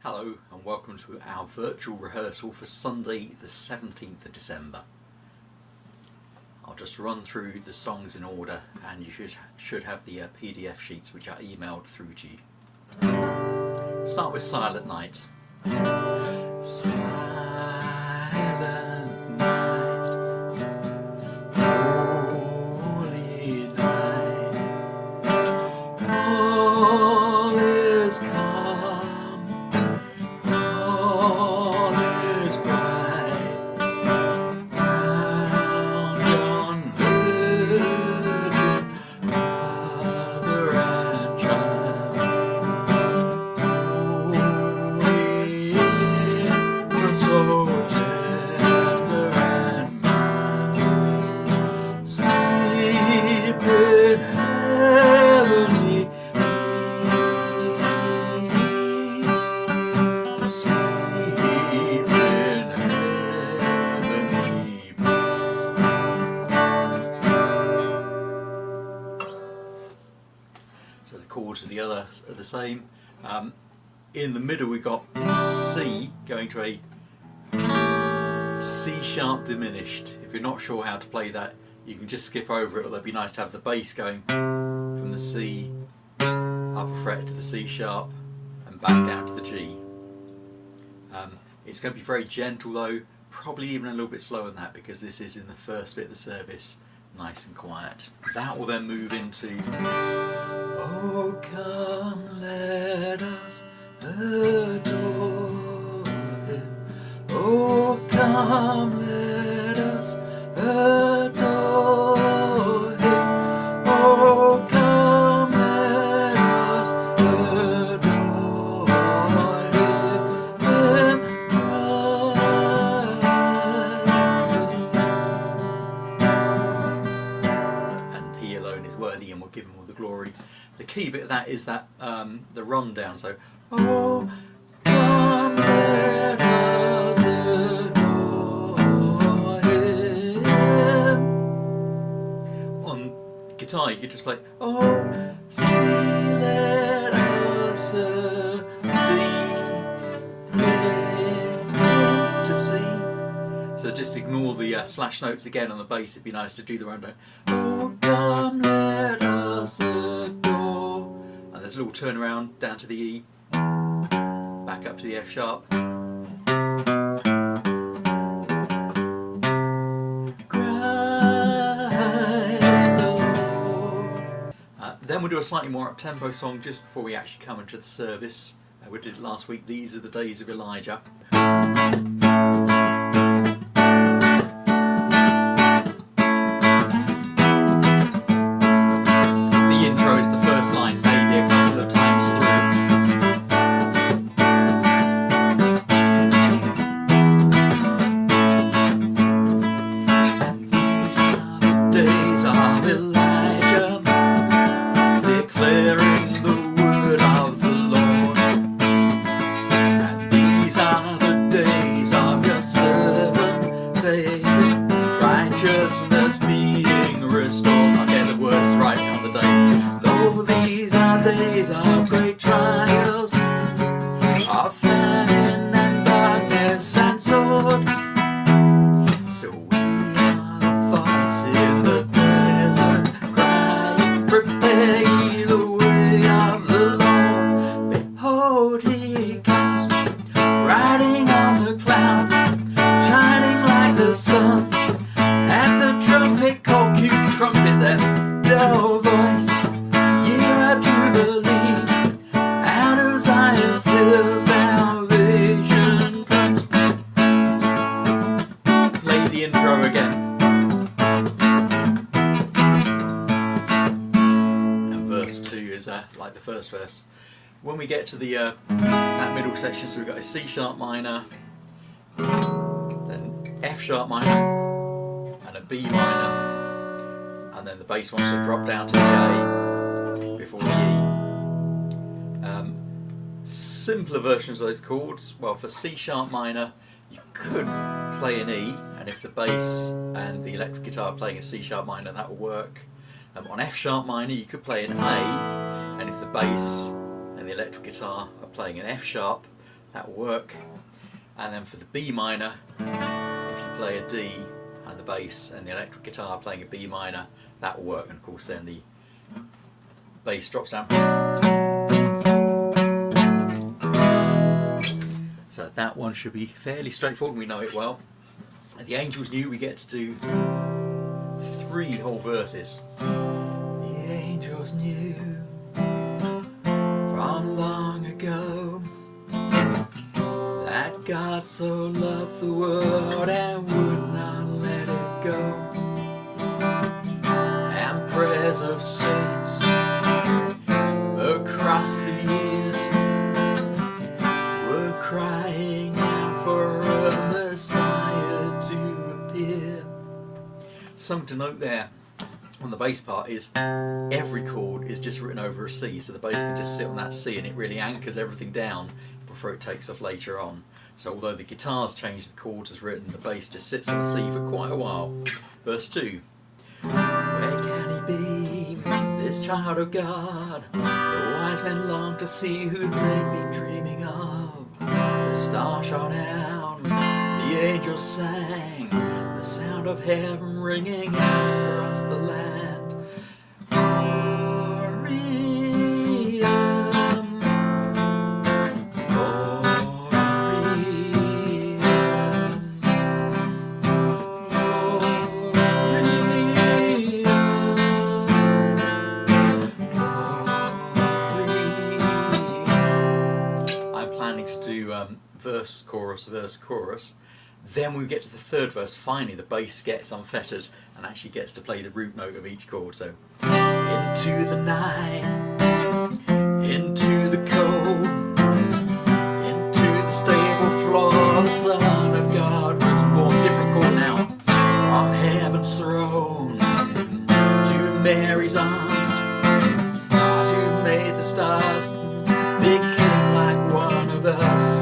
Hello and welcome to our virtual rehearsal for Sunday the 17th of December. I'll just run through the songs in order and you should have the PDF sheets which are emailed through to you. Start with Silent Night. Silent night, holy night, all is calm, all is bright, round yon virgin mother and child, holy infant so tender and mild, sleep in heavenly peace, sleep in heavenly peace. So the chords of the other are the same. In the middle we've got C going to a C sharp diminished. If you're not sure how to play that, you can just skip over it, although it'd be nice to have the bass going from the C upper fret to the C sharp and back down to the G. It's going to be very gentle though, probably even a little bit slower than that because this is in the first bit of the service, nice and quiet. That will then move into Oh come let us adore Him, oh come let us adore Him, oh come let us adore Him, Christ. And He alone is worthy and will give Him all the glory. The key bit of that is that the rundown, so oh come let us adore Him. On guitar you could just play oh see let us to C. So just ignore the slash notes again on the bass. It'd be nice to do the rundown. Oh come let us adore. And there's a little turnaround down to the E, back up to the F sharp. Christ the Lord. Then we'll do a slightly more up-tempo song just before we actually come into the service. We did it last week, These Are the Days of Elijah. The intro is the first line, maybe a couple of times These are the days of Elijah, declaring the word of the Lord. And these are the days of your servant David, righteousness being restored. I'll get the words right on the day. Though these are days of great trials, of famine and darkness and sword, still we are the voice in the desert, crying, prepare ye the way of the Lord. Behold, He comes, riding on the clouds, shining like the sun. At the trumpet call, cue trumpet them, your voice, year of jubilee, out of Zion's hill salvation comes. Play the intro again. And verse 2 is like the first verse. When we get to the that middle section, so we've got a C sharp minor, then F sharp minor, and a B minor, and then the bass wants to drop down to the A before the E. Simpler versions of those chords, well, for C sharp minor you could play an E, and if the bass and the electric guitar are playing a C sharp minor, that will work. On F sharp minor you could play an A, and if the bass and the electric guitar are playing an F sharp, that will work. And then for the B minor, if you play a D and the bass and the electric guitar playing a B minor, that will work. And of course then the bass drops down. So that one should be fairly straightforward, we know it well. At the Angels Knew, we get to do 3 whole verses. The angels knew from long ago that God so loved the world and would not let it go. And prayers of saints across the years were crying out for a Messiah to appear. Something to note there on the bass part is every chord is just written over a C, so the bass can just sit on that C and it really anchors everything down before it takes off later on. So although the guitars change the chords as written, the bass just sits on the C for quite a while. Verse 2. Where can he be, this child of God? The wise men long to see who they've been dreaming of. The stars shone out, the angels sang, the sound of heaven ringing out across the land. Verse, chorus. Then when we get to the third verse, finally the bass gets unfettered and actually gets to play the root note of each chord. So, into the night, into the cold, into the stable floor, the Son of God was born. Different chord now. From heaven's throne to Mary's arms, to made the stars became like one of us.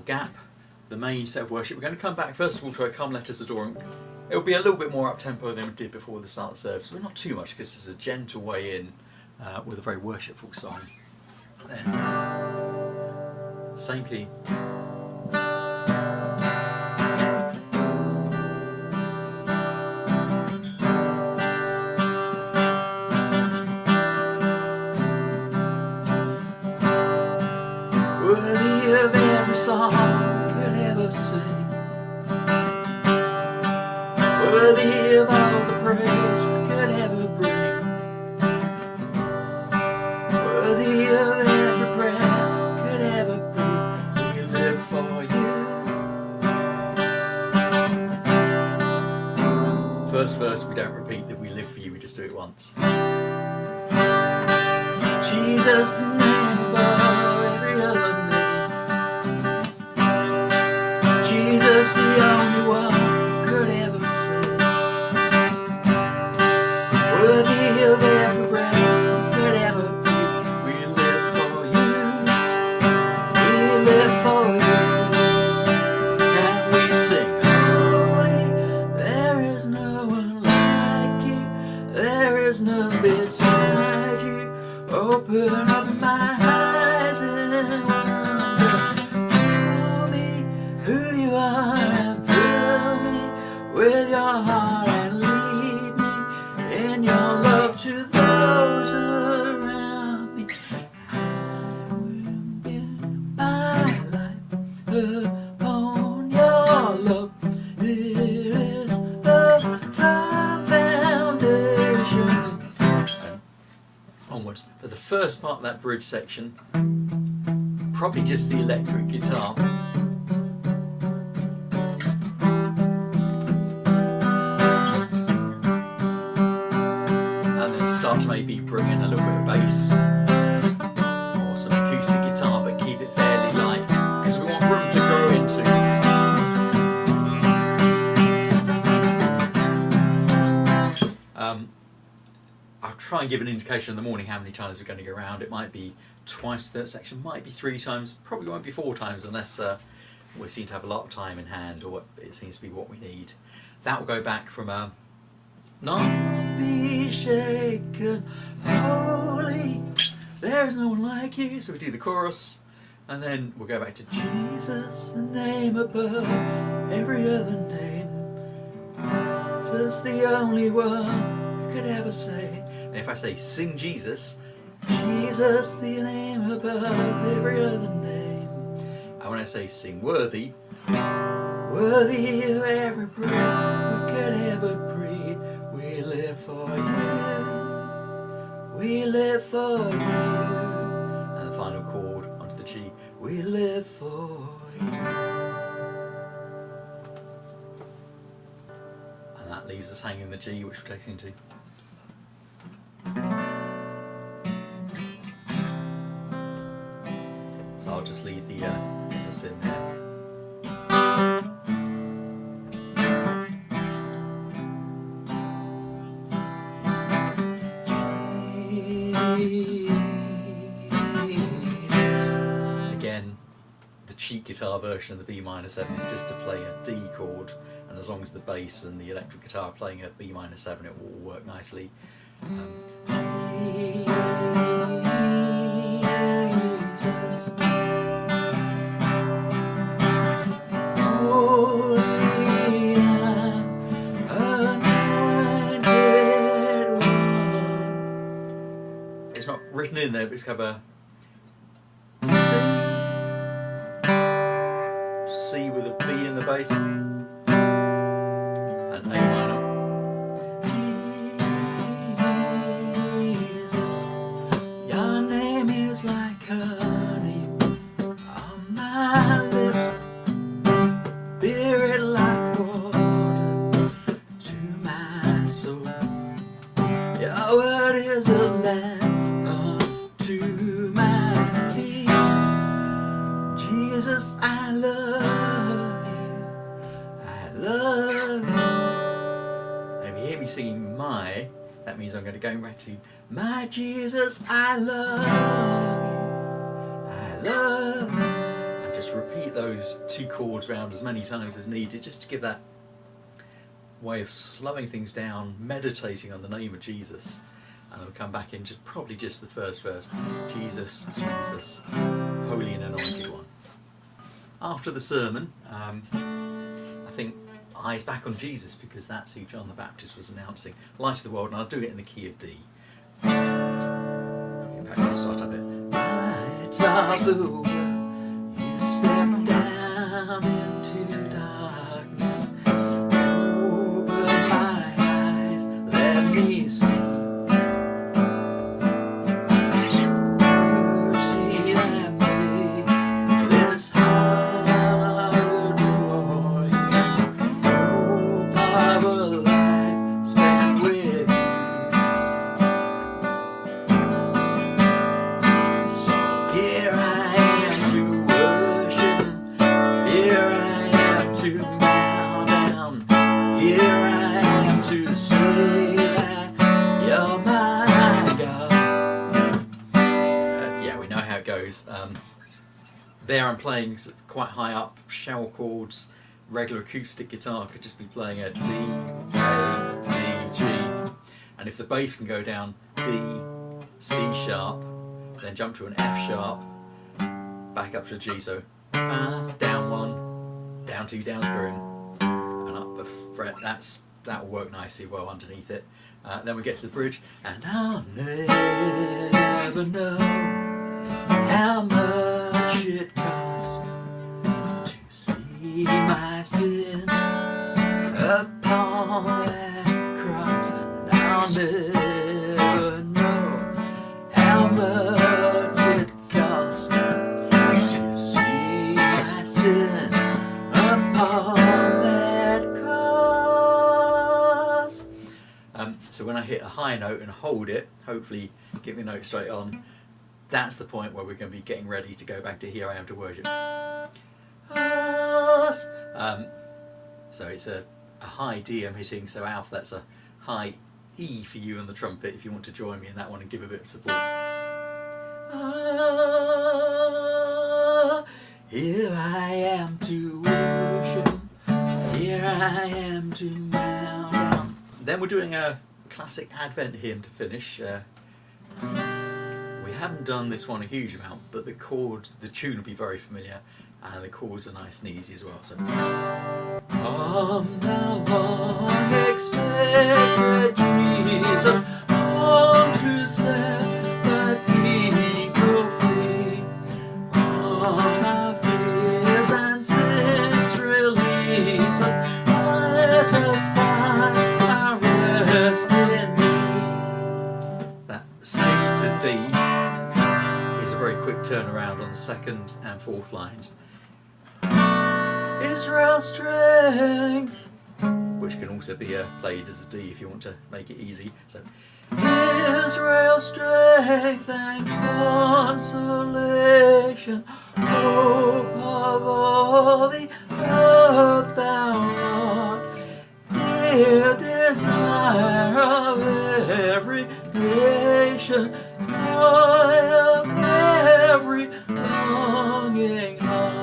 Gap, the main set of worship. We're going to come back first of all to a Come Let Us Adore Him. It'll be a little bit more up tempo than we did before the start of the service, but not too much because it's a gentle way in with a very worshipful song. Then, same key. Worthy of every song we could ever sing, worthy of all the praise we could ever bring, worthy of every breath we could ever breathe. We live for you. First verse, we don't repeat that we live for you, we just do it once. Jesus, the name above every other name. Jesus, the only one could ever save. Worthy of every breath could ever be. We live for you. We live for you. And we sing, holy, there is no one like you. There is none beside you. Open up my eyes and wonder. Show me who you are and fill me with your heart and lead me in your love to those around me. I will build my life upon your love. It is a firm foundation. Onwards. For the first part of that bridge section, probably just the electric guitar. And then start to maybe bring in a little bit of bass or some acoustic guitar, but keep it fairly light because we want room to grow into. try and give an indication in the morning how many times we're going to go around. It might be twice the third section, might be 3 times, probably won't be 4 times unless we seem to have a lot of time in hand, or it seems to be what we need. That will go back from not be shaken, holy, there's no one like you. So we do the chorus, and then we'll go back to Jesus, the name above every other name, just the only one who could ever say. And if I say sing Jesus, Jesus, the name above every other name. And when I say sing worthy, worthy of every breath we could ever breathe, we live for you, we live for you. And the final chord onto the G, we live for you. And that leaves us hanging the G, which takes into. So I'll just leave this in there. Again, the cheek guitar version of the B minor 7 is just to play a D chord, and as long as the bass and the electric guitar are playing a B minor 7, it will work nicely. It's not written in there, but it's kind of a C with a B in the bass, and A minor. Jesus, your name is like honey on my lips, spirit like water to my soul. Your word is a lamp unto my feet. Jesus, I love you, I love you. And if you hear me singing my, that means I'm going to go back to my Jesus, I love you, I love you. And just repeat those 2 chords round as many times as needed, just to give that way of slowing things down, meditating on the name of Jesus. And we'll come back in probably just the first verse. Jesus, Jesus, holy and anointed one. After the sermon, I think eyes back on Jesus, because that's who John the Baptist was announcing. Light of the world, and I'll do it in the key of D. In fact, I'll start up it. Light of the world, you step down into darkness. Open my eyes, let me see. There I'm playing quite high up shell chords. Regular acoustic guitar could just be playing a D, A, D, G. And if the bass can go down D, C sharp, then jump to an F sharp, back up to a G, so down 1, down 2, down string, and up a fret. That'll work nicely well underneath it. Then we get to the bridge, and I'll never know how much it costs to see my sin upon that cross, and I'll never know how much it costs to see my sin upon that cross. So when I hit a high note and hold it, hopefully get the note straight on, that's the point where we're going to be getting ready to go back to Here I Am to Worship. So it's a high D I'm hitting, so Alf, that's a high E for you on the trumpet if you want to join me in that one and give a bit of support. Ah, here I am to worship, here I am to bow down. Then we're doing a classic Advent hymn to finish. We haven't done this one a huge amount, but the chords, the tune will be very familiar, and the chords are nice and easy as well. So, come thou long expected Jesus, come to set the people free, from our fears and sins release us, let us find our rest in Thee. That C to D is a very quick turnaround on the second and fourth lines. Israel's strength, which can also be played as a D if you want to make it easy. So, Israel's strength and consolation, hope of all the earth thou art, dear desire of every nation, joy of every longing heart.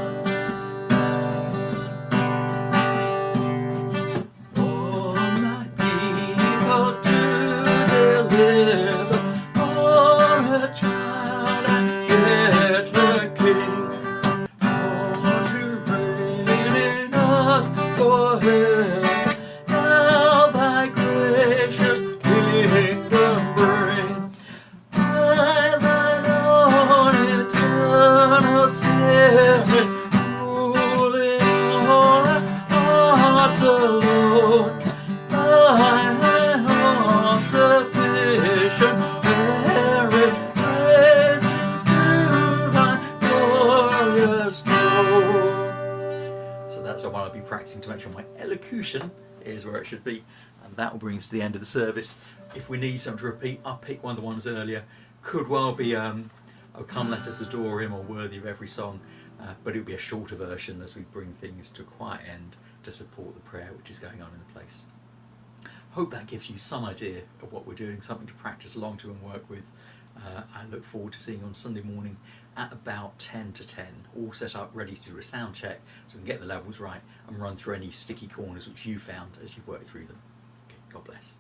So that's the one I'll be practicing to make sure my elocution is where it should be, and that will bring us to the end of the service. If we need something to repeat, I'll pick one of the ones earlier. Could well be "Oh come let us adore Him" or "Worthy of Every Song," but it'll be a shorter version as we bring things to a quiet end to support the prayer which is going on in the place. Hope that gives you some idea of what we're doing, something to practice along to and work with. I look forward to seeing you on Sunday morning at about 10 to 10, all set up ready to do a sound check so we can get the levels right and run through any sticky corners which you found as you work through them. Okay, God bless.